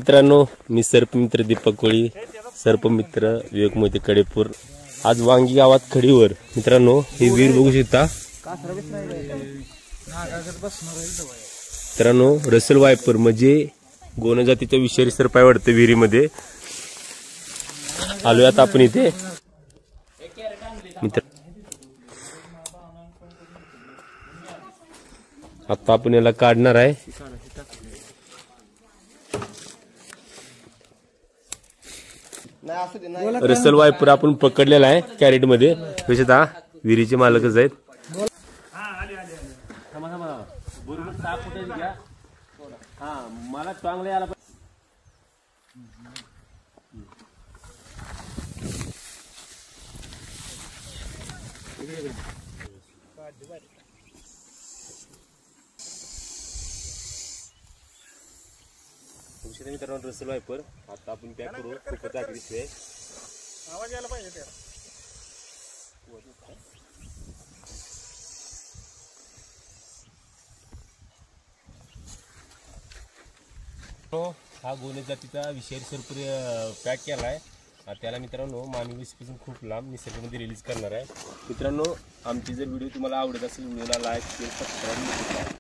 मित्रांनो, मी सर्पमित्र दीपक कोळी, सर्पमित्र विवेक मोहिते कडेपूर. आज वांगी गावात खडीवर मित्रांनो हे विहीर बघू शकता. मित्रांनो, रसल वायपर म्हणजे गोन जातीच्या विषारी सर्प आहे वाटतं विहिरीमध्ये. आलोय आता आपण इथे. मित्र आता आपण याला काढणार आहे. रसल वायपर आपण पकडलेला आहे कॅरेट मध्ये. विशेषतः विहिरीचे मालकच आहेत. मला चांगले आला मित्रांनो. रसल वायपर आता आपण पॅक करू. खूपच आकर्षित आहे. आवाज यायला पाहिजे त्याला. हा गोने जातीचा विषारी सर्प पॅक केला आहे. त्याला मित्रांनो मानवी विषपासून खूप लांब निसर्गामध्ये रिलीज करणार आहे. मित्रांनो, आमची जर व्हिडिओ तुम्हाला आवडत असेल व्हिडिओला लाईक शेअर सबस्क्राईब